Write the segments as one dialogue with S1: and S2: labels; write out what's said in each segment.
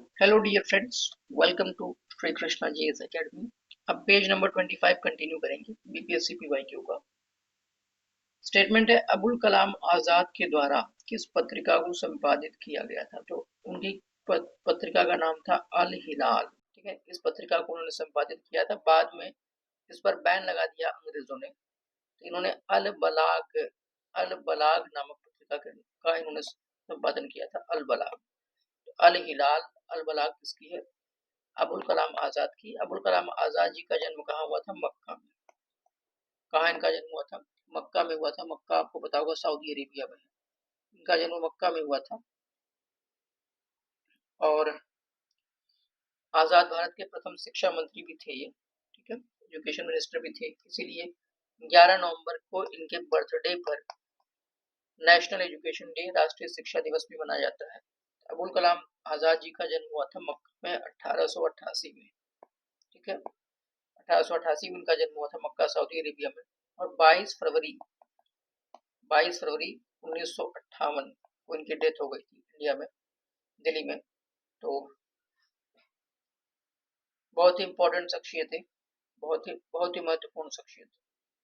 S1: Hello dear friends, welcome to Shri Krishna GS academy. अब page number 25 continue करेंगे BPSC PYQ का। Statement है, अबुल कलाम आजाद के द्वारा किस पत्रिका को संपादित किया गया था। तो उनकी पत्रिका का नाम था अल हिलाल। ठीक है, इस पत्रिका को उन्होंने संपादित किया था। बाद में इस पर बैन लगा दिया अंग्रेजों ने, तो इन्होंने अल बलाग नामक पत्रिका का इन्होंने संपादन किया था। अल बलाग, अल हिलाल, अल बलाग किसकी है? अबुल कलाम आजाद की। अबुल कलाम आजाद जी का जन्म कहाँ हुआ था? मक्का में। कहाँ इनका जन्म हुआ था? मक्का में हुआ था। मक्का आपको पता होगा सऊदी अरेबिया में है। इनका जन्म मक्का में हुआ था और आजाद भारत के प्रथम शिक्षा मंत्री भी थे ये। ठीक है, एजुकेशन मिनिस्टर भी थे। इसीलिए 11 नवंबर को इनके बर्थडे पर नेशनल एजुकेशन डे, राष्ट्रीय शिक्षा दिवस भी मनाया जाता है। अबुल कलाम आजाद जी का जन्म हुआ था मक्का में 1888 में। ठीक है, 1888 में इनका जन्म हुआ था मक्का सऊदी अरेबिया में। और 22 फरवरी 1958 को इनकी डेथ हो गई थी इंडिया में, दिल्ली में। तो बहुत ही इंपॉर्टेंट शख्सियत है, बहुत ही महत्वपूर्ण शख्सियत।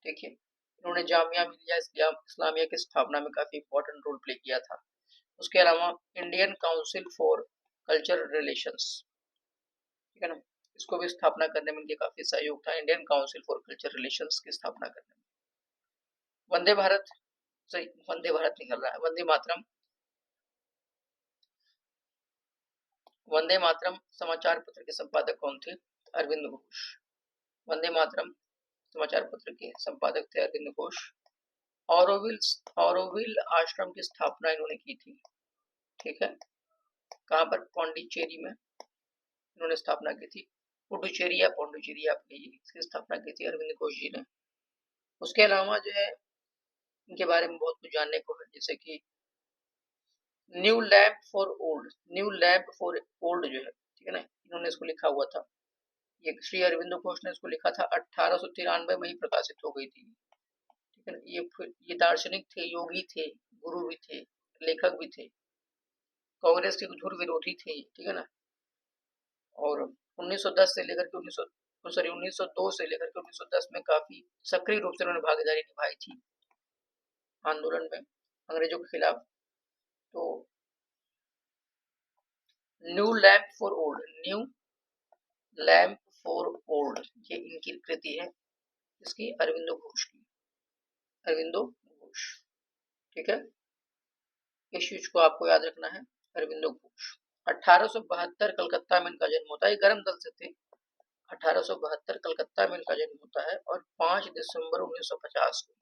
S1: देखिए, इन्होंने जामिया मिलिया इस्लामिया की स्थापना में काफी इंपॉर्टेंट रोल प्ले किया था। उसके अलावा Indian council for cultural relations, ठीक है ना, इसको भी स्थापना करने में इनके काफी सहयोग था। Indian council for cultural relations की स्थापना करने में। वंदे भारत, सही, वंदे भारत निकल रहा है, वंदे मातरम। वंदे मातरम समाचार पत्र के संपादक कौन थे? अरविंद घोष। वंदे मातरम समाचार पत्र के संपादक थे अरविंद घोष। ऑरोविल ऑरोविल आश्रम की स्थापना इन्होंने की थी। ठीक है, कहाँ पर? पौंडीचेरी में इन्होंने स्थापना की थी। पुडुचेरी या पौंडीचेरी आप कहिए, इसकी स्थापना की थी अरविंद घोष जी ने। उसके अलावा जो है इनके बारे में बहुत कुछ जानने को है, जैसे कि new lamp for old, new lamp for old जो है, ठीक है ना, इन्होंने इसको लिखा हुआ था। ये श्री अरविंदो घोष ने इसको लिखा था। 1893 में ही प्रकाशित हो गई थी। ठीक है ना, ये दार्शनिक थे, योगी थे, गुरु भी थे, लेखक भी थे, कांग्रेस के कठोर विरोधी थे। ठीक है ना, और 1910 से लेकर के 1902 से लेकर के 1910 में काफी सक्रिय रूप से उन्होंने भागीदारी निभाई थी आंदोलन में अंग्रेजों के खिलाफ। तो new lamp for old, new lamp for old, ये इनकी कृति है। इसकी अरविंदो घोष की, अरविंदो घोष। ठीक है, इस चीज को आपको याद रखना है, अरविंदो घोष। 1872 कलकत्ता में इनका जन्म होता है। गर्म दल से थे। 1872 कलकत्ता में इनका जन्म होता है और 5 दिसंबर 1950 को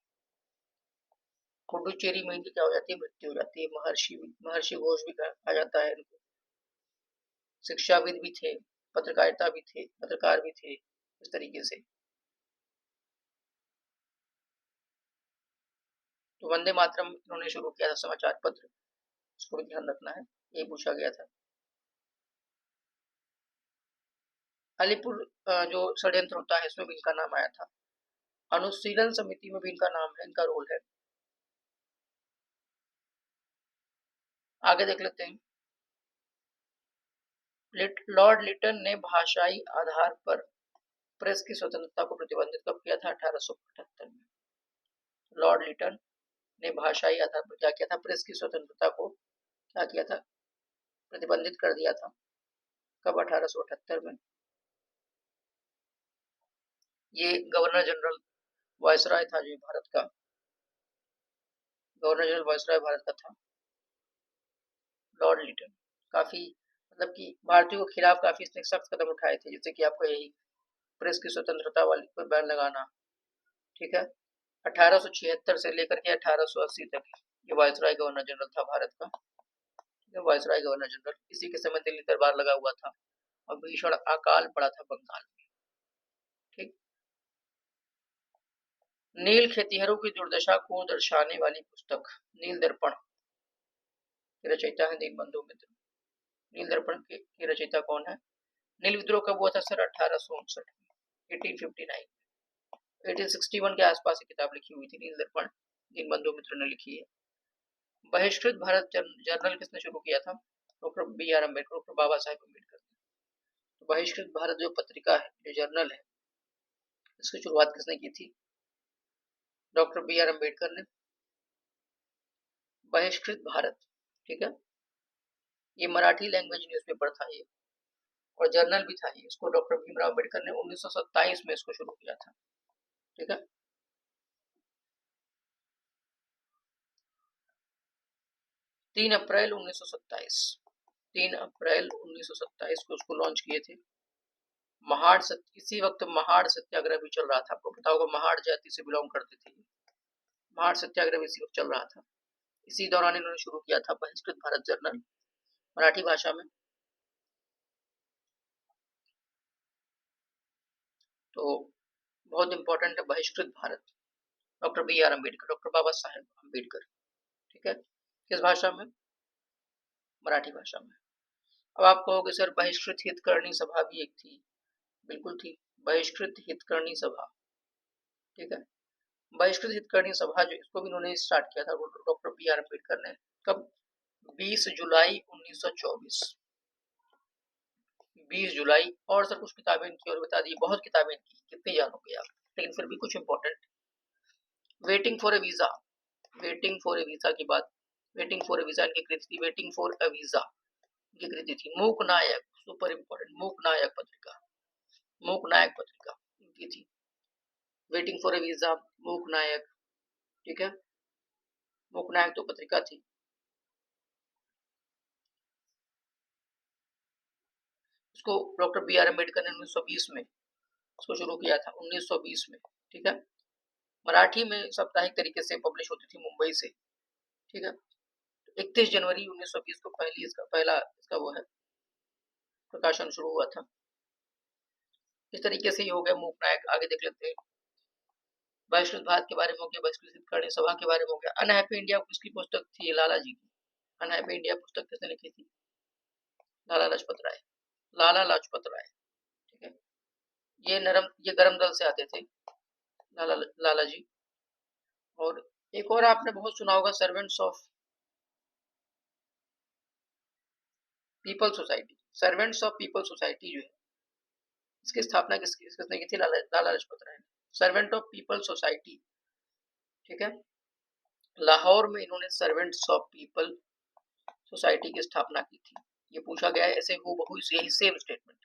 S1: पुडुचेरी में इनकी क्या हो जाती है? मृत्यु हो जाती है। महर्षि घोष भी कहा जाता है इनको। शिक्षाविद भी थे, पत्रकारिता भी थे, पत्रकार भी थे, इस तरीके से। तो वंदे मातरम इन्होंने शुरू किया था समाचार पत्र, इसको भी ध्यान रखना है, ये पूछा गया था। अलीपुर जो षड्यंत्र होता है, इसमें भी इनका नाम आया था। अनुशीलन समिति में भी इनका नाम है, इनका रोल है। आगे देख लेते हैं। लॉर्ड लिटन ने भाषाई आधार पर प्रेस की स्वतंत्रता को प्रतिबंधित कब किया था? 1875 में। लॉर्ड लिटन ने भाषाई आधार पर क्या किया था? प्रेस की स्वतंत्रता को क्या किया था? प्रतिबंधित कर दिया था। कब? 1878 में। ये गवर्नर जनरल वायसराय था जो भारत का, गवर्नर जनरल वायसराय भारत का था लॉर्ड लिटन। काफी मतलब कि भारतीयों के खिलाफ काफी इसने सख्त कदम उठाए थे, जैसे कि आपको यही प्रेस की स्वतंत्रता वाली पर बैन लगाना। ठीक है, 1876 से लेकर के 1880 तक ये वायसराय गवर्नर जनरल था भारत का। Viceroy governor general. इसी के समय दिल्ली दरबार लगा हुआ था और भीषण अकाल पड़ा था बंगाल में। ठीक, नील खेतिहरों की दुर्दशा को दर्शाने वाली पुस्तक नील दर्पण की रचयिता है दीनबंधु मित्र। नील दर्पण की रचयिता कौन है? नील विद्रोह कब हुआ था सर? 1859 में, 1859, 1861 के आसपास ये किताब लिखी हुई थी। नील दर्पण दीनबंधु मित्र ने लिखी है। बहिष्कृत भारत जर्नल किसने शुरू किया था? Doctor B R Ambedkar, doctor Baba Saheb Ambedkar. तो बहिष्कृत भारत जो पत्रिका है, जो जर्नल है, इसकी शुरुआत किसने की थी? डॉक्टर बी आर अम्बेडकर ने। बहिष्कृत भारत, ठीक है, ये मराठी लैंग्वेज न्यूज़पेपर था ये, और जर्नल भी था ये। इसको डॉक्टर भीमराव अम्बेडकर ने 1927 में इसको शुरू किया था, ठीक है। 3 अप्रैल 1927, 3 अप्रैल 1927 को उसको लॉन्च किए थे। महाड़ इसी वक्त महाड़ सत्याग्रह भी चल रहा था। आपको पता होगा महाड़ जाति से बिलोंग करते थे। महाड़ सत्याग्रह भी इसी वक्त चल रहा था। इसी दौरान इन्होंने शुरू किया था बहिष्कृत भारत जर्नल, मराठी भाषा में। तो बहुत इंपॉर्टेंट है Bahishkrit Bharat, doctor B R Ambedkar, doctor Baba Saheb Ambedkar, ठीक है। किस भाषा में? मराठी भाषा में। अब आप कहोगे सर बहिष्कृत हितकर्णी सभा भी एक थी। बिल्कुल थी, बहिष्कृत हितकर्णी सभा, ठीक है। बहिष्कृत हितकर्णी सभा जो, इसको भी इन्होंने स्टार्ट किया था डॉक्टर बी आर अम्बेडकर ने। कब? 20 जुलाई 1924, 20 जुलाई। और सर कुछ किताबें इनकी और बता दी। बहुत किताबें इनकी, कितनी जानोगे आप, लेकिन फिर भी कुछ important. Waiting for A visa, waiting for A visa की बात, वेटिंग फॉर ए वीजा इनकी कृति थी। वेटिंग फॉर अ वीजा इनकी कृति थी। मूक नायक, सुपर इंपॉर्टेंट, मूक नायक पत्रिका, मूक नायक पत्रिका इनकी थी। वेटिंग फॉर ए वीजा, मूक नायक, ठीक है। मूक नायक तो पत्रिका थी। इसको डॉक्टर बी आर अम्बेडकर ने 1920 में इसको शुरू किया था, 1920 में, ठीक है। मराठी में साप्ताहिक तरीके से पब्लिश होती थी मुंबई से, ठीक है। 31 जनवरी 1920 को पहला इसका वो है प्रकाशन शुरू हुआ था। इस तरीके से ही हो गया मूक नायक। आगे देख लेते हैं। बहिष्कृत भारत के बारे में हो गया, बहिष्कृत हितकर्णी सभा के बारे में हो गया। अनहैप्पी इंडिया किसकी पुस्तक थी? लाला जी की। अनहैप्पी इंडिया पुस्तक किसने लिखी थी? लाला लाजपत राय, लाला लाजपत राय, ठीक है। ये गरम दल से आते थे लाला जी। और एक और आपने बहुत सुना होगा, servants of people society, servants of people society जो है, इसकी स्थापना किसने की थी? लाला लाजपत राय ने। सर्वेंट ऑफ पीपल सोसाइटी, ठीक है। लाहौर में इन्होंने सर्वेंट्स ऑफ पीपल सोसाइटी की स्थापना की थी। ये पूछा गया है ऐसे हूबहू यही सेम स्टेटमेंट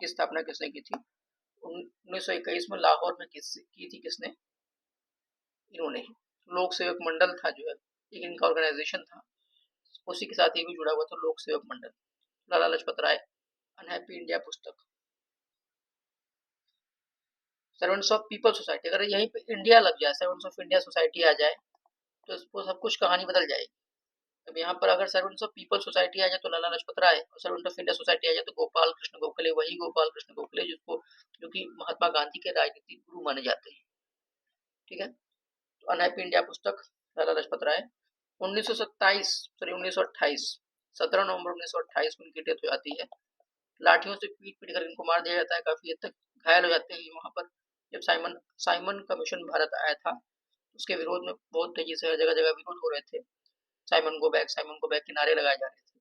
S1: की स्थापना किसने की थी? 1921 में लाहौर में की थी किसने? इन्होंने। लोक सेवक मंडल था जो है, एक इनका ऑर्गेनाइजेशन था, उसी के साथ ये भी जुड़ा हुआ था, लोक सेवक मंडल। लाला लाजपत राय, अनहैप्पी इंडिया पुस्तक। सर्वेंट्स ऑफ पीपल सोसाइटी, अगर यहीं पे इंडिया लग जाए, सर्वेंट्स ऑफ इंडिया सोसाइटी आ जाए तो सब कुछ कहानी बदल जाएगी। अब यहाँ पर अगर सर्वेंट्स ऑफ पीपल सोसाइटी आ जाए तो लाला लाजपत राय, और सर्वेंट ऑफ इंडिया सोसाइटी आ जाए तो गोपाल कृष्ण गोखले, वही गोपाल कृष्ण गोखले जिसको जो कि महात्मा गांधी के राजनीतिक गुरु माने जाते हैं, ठीक है। तो अनहैप्पी इंडिया पुस्तक, लाला लाजपत राय। 1928, 17 नवंबर 1928 को इनकी डेथ हो जाती है। लाठियों से पीट पीट कर इनको मार दिया जाता है, काफी हद तक घायल हो जाते हैं वहां पर। जब साइमन कमीशन भारत आया था, उसके विरोध में बहुत तेजी से हर जगह जगह विरोध हो रहे थे। साइमन गो बैक के नारे लगाए जा रहे थे।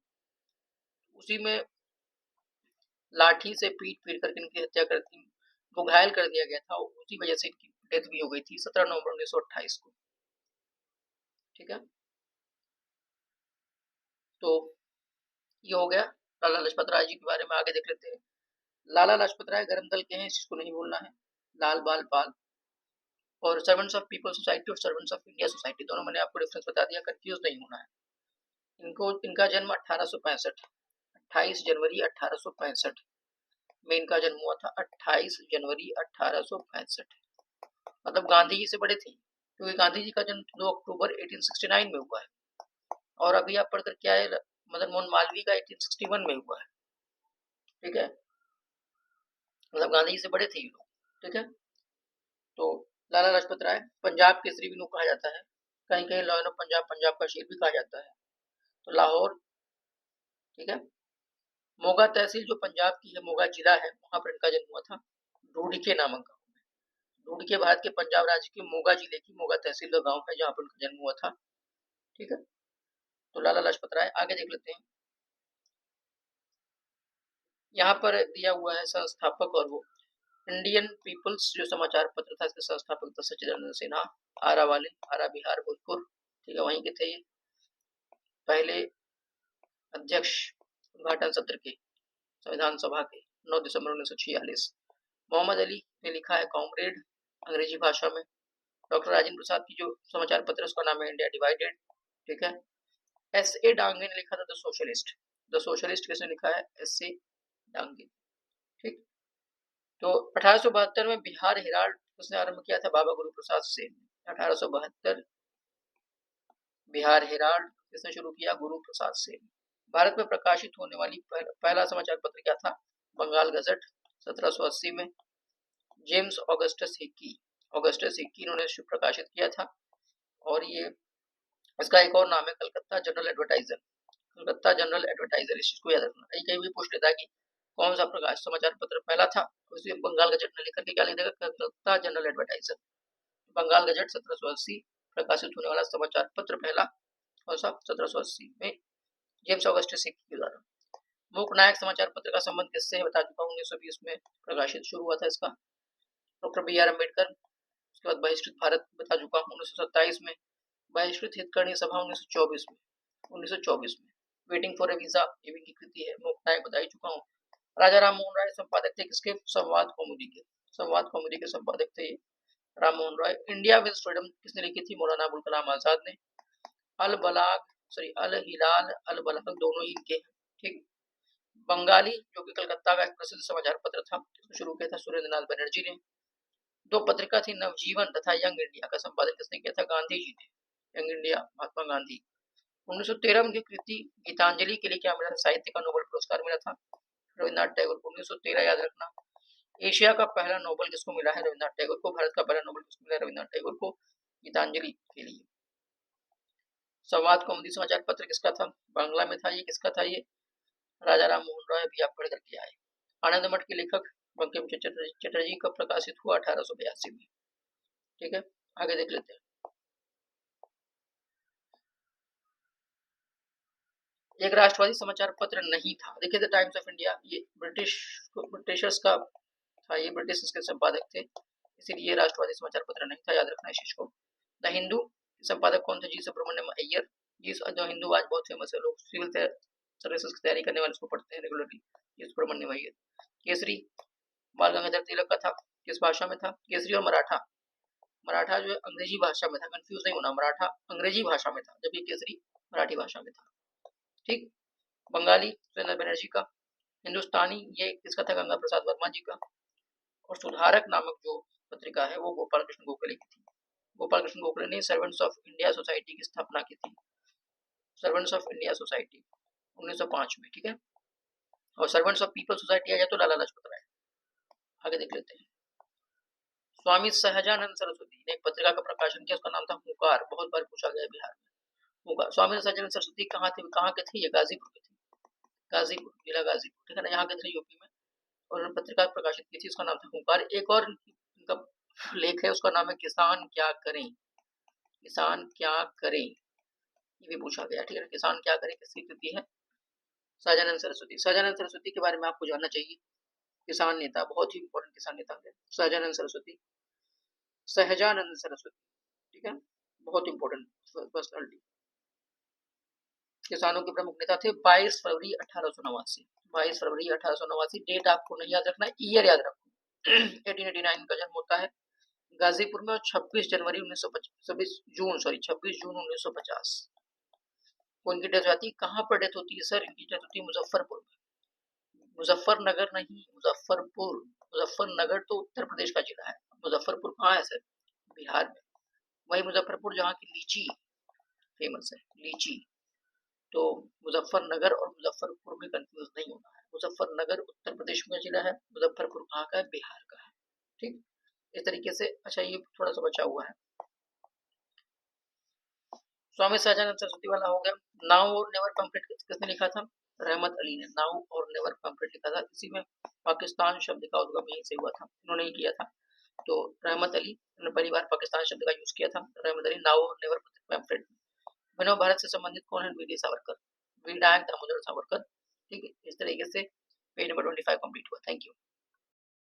S1: उसी में लाठी से पीट पीट कर इनकी हत्या कर दी, वो घायल कर दिया गया था। उसी वजह से इनकी डेथ भी हो गई थी 17 नवंबर 1928 को, ठीक है। तो ये हो गया लाला लाजपत राय जी के बारे में। आगे देख लेते हैं। लाला लाजपत राय गरम दल के हैं, इसको नहीं भूलना है। लाल बाल पाल। और सर्वेंट्स ऑफ पीपल सोसाइटी और सर्वेंट्स ऑफ इंडिया सोसाइटी, दोनों मैंने आपको डिफरेंस बता दिया, कंफ्यूज नहीं होना है। इनका जन्म 1865, 28 जनवरी 1865 में इनका जन्म हुआ था। 28 जनवरी 1865, मतलब गांधी जी से बड़े थे, क्योंकि गांधी जी का जन्म 2 अक्टूबर 1869 में हुआ है। और अभी आप पढ़कर क्या है, मदन मोहन मालवीय का 1861 में हुआ है, ठीक है। मतलब गांधी जी से बड़े थे ये लोग, ठीक है। तो लाला लाजपत राय पंजाब केसरी भी कहा जाता है, कहीं कहीं लॉयन ऑफ पंजाब, पंजाब का शेर भी कहा जाता है। तो लाहौर, ठीक है। मोगा तहसील जो पंजाब की है, मोगा जिला है, वहां पर इनका जन्म हुआ था, ढूंढके नामक गाँव में। ढूंढके भारत के पंजाब राज्य के मोगा जिले की मोगा तहसील का गाँव है, जहाँ पर उनका जन्म हुआ था, ठीक है। तो लाला लाजपत राय। आगे देख लेते हैं। यहाँ पर दिया हुआ है संस्थापक, और वो इंडियन पीपल्स जो समाचार पत्र था, इसके संस्थापक थे सच्चिदानंद सिन्हा, आरा वाले, आरा बिहार भोजपुर, ठीक है, वहीं के थे ये। पहले अध्यक्ष उद्घाटन सत्र के संविधान सभा के 9 दिसंबर 1946। मोहम्मद अली ने लिखा है कॉमरेड अंग्रेजी भाषा में। डॉक्टर राजेंद्र प्रसाद की जो समाचार पत्र उसका नाम है इंडिया डिवाइडेड, ठीक है। एस ए डांगे ने लिखा था द सोशलिस्ट। द सोशलिस्ट किसने लिखा है? एस ए डांगे, ठीक। तो 1872 में बिहार हेराल्ड उसने आरंभ किया था बाबा गुरु प्रसाद से। 1872 बिहार हेराल्ड किसने शुरू किया? गुरु प्रसाद से। भारत में प्रकाशित होने वाली पहला समाचार पत्र क्या था? बंगाल गजट, 1780 में। जेम्स ऑगस्टस हिक्की इन्होंने प्रकाशित किया था। और ये इसका एक और नाम है Calcutta general advertiser. Calcutta general advertiser, इस चीज को याद रखना। कहीं भी पूछ लेता है कि कौन सा प्रकाश समाचार पत्र पहला था, उसी बंगाल गजट ने लेकर के क्या लिख देगा? Calcutta general advertiser. Bengal gazette 1780 प्रकाशित होने वाला समाचार पत्र पहला, कौन सा? 1780 में जेम्स ऑगस्टस हिक्की के द्वारा। मूकनायक समाचार पत्र का संबंध किससे है? बता चुका हूं, 1920 में प्रकाशित शुरू हुआ था इसका। Doctor B R Ambedkar. उसके बाद बहिष्कृत भारत बता चुका हूं, 1927 में। बहिष्कृत हितकर्णी सभा 1924 में। 1924 में वेटिंग फॉर ए वीजा, ये भी की कृति है। मूकनायक बता ही चुका हूँ। राजा राम मोहन राय संपादक थे किसके? संवाद कौमुदी के। संवाद कौमुदी के संपादक थे Ram Mohan Roy. India with freedom किसने लिखी थी? मौलाना अबुल कलाम आजाद ने। अल हिलाल अल बलाग दोनों ही इनके हैं, ठीक। बंगाली जो कि कलकत्ता का एक प्रसिद्ध समाचार पत्र था, इसको शुरू किया था सुरेंद्रनाथ बनर्जी ने। दो पत्रिका थी, नवजीवन तथा यंग इंडिया, का संपादन किसने किया था? गांधी जी ने। Young India Mahatma Gandhi. 1913 में कृति गीतांजलि के लिए क्या मिला था? साहित्य का नोबेल पुरस्कार मिला था रविन्द्रनाथ टैगोर को। 1913 याद रखना। एशिया का पहला नोबेल किसको मिला है? रविन्द्रनाथ टैगोर को। भारत का पहला नोबेल किसको मिला? रविन्द्रनाथ टैगोर को, गीतांजलि के लिए। संवाद कौमुदी समाचार पत्र किसका था? बांग्ला में था ये। किसका था ये? राजा राम मोहन राय, भी आप पढ़ करके आए। आनंद मठ के लेखक बंकिम चटर्जी का प्रकाशित हुआ 1882 में, ठीक है। आगे देख लेते हैं। एक राष्ट्रवादी समाचार पत्र नहीं था, देखिए द टाइम्स ऑफ इंडिया, ये ब्रिटिशर्स का था, ये ब्रिटिश इसके संपादक थे, इसीलिए राष्ट्रवादी समाचार पत्र नहीं था, याद रखना इस चीज को। द हिंदू संपादक कौन थे? जी सुब्रमण्यम अय्यर। जी जो हिंदू आज बहुत फेमस है, लोग सिविल सर्विसेज की तैयारी करने वाले उसको पढ़ते हैं रेगुलरली। जी सुब्रमण्यम अय्यर। केसरी बाल गंगाधर तिलक का था, किस भाषा में था? केसरी और मराठा। मराठा जो है अंग्रेजी भाषा में था, कंफ्यूज नहीं होना, मराठा अंग्रेजी भाषा में था, जबकि केसरी मराठी भाषा में था, ठीक। बंगाली सुरेंद्र बनर्जी का। हिंदुस्तानी ये किसका था? गंगा प्रसाद वर्मा जी का। और सुधारक नामक जो पत्रिका है वो गोपाल कृष्ण गोखले की थी। गोपाल कृष्ण गोखले ने सर्वेंट्स ऑफ इंडिया सोसाइटी की स्थापना की थी। सर्वेंट्स ऑफ इंडिया सोसाइटी 1905 में, ठीक है। और सर्वेंट्स ऑफ पीपल सोसाइटी आ जाए तो लाला लाजपत राय। आगे देख लेते हैं। स्वामी सहजानंद सरस्वती ने एक पत्रिका का प्रकाशन किया, उसका नाम था हुंकार। बहुत बार पूछा गया बिहार में हुंकार। स्वामी सहजानंद सरस्वती कहाँ के थे? ये गाजीपुर के थे, गाजीपुर, जिला गाजीपुर, ठीक है ना, यहाँ के थे यूपी में। और उन्होंने पत्रिका प्रकाशित की थी, उसका नाम था हुंकार। एक और इनका लेख है, उसका नाम है किसान क्या करें। किसान क्या करें, ये भी पूछा गया, ठीक है। किसान क्या करें किसकी कृति है? सहजानंद सरस्वती। सहजानंद सरस्वती के बारे में आपको जानना चाहिए, किसान नेता, बहुत ही इंपॉर्टेंट किसान नेता थे सहजानंद सरस्वती। सहजानंद सरस्वती, ठीक है, बहुत इंपॉर्टेंट पर्सनालिटी। किसानों के प्रमुख नेता थे। 22 फरवरी 1889, 22 फरवरी 1889। डेट आपको नहीं याद रखना, ईयर याद रखो। 1889 का जन्म होता है गाजीपुर में। और 26 जनवरी 1950, 26 जून 1950 को इनकी डेथ होती है। कहाँ पर डेथ होती है सर? इनकी डेथ होती है मुजफ्फरपुर में। मुजफ्फरनगर नहीं, मुजफ्फरपुर। मुजफ्फरनगर तो उत्तर प्रदेश का जिला है, मुजफ्फरपुर कहाँ है सर? बिहार में। वही मुजफ्फरपुर जहाँ की लीची फेमस है, लीची। तो मुजफ्फरनगर और मुजफ्फरपुर में कंफ्यूज नहीं होना है। मुजफ्फरनगर उत्तर प्रदेश में जिला है, मुजफ्फरपुर कहाँ का है? बिहार का है, ठीक। इस तरीके से। अच्छा, ये थोड़ा सा बचा हुआ है। स्वामी सहजानंद सरस्वती वाला हो गया। नाउ और नेवर पंपलेट किसने लिखा था? रहमत अली ने नाउ और नेवर पंपलेट लिखा था। इसी में पाकिस्तान शब्द का उद्गम यहीं से हुआ था, उन्होंने ही किया था। तो रहमत अली ने पहली बार पाकिस्तान शब्द का यूज किया था। रहमत अली नाउ और नेवर पंपलेट। भारत से संबंधित कौन है? वीर सावरकर, वीर नायक दामोदर सावरकर, ठीक है। इस तरीके से पेज नंबर 25 कंप्लीट हुआ। Thank you.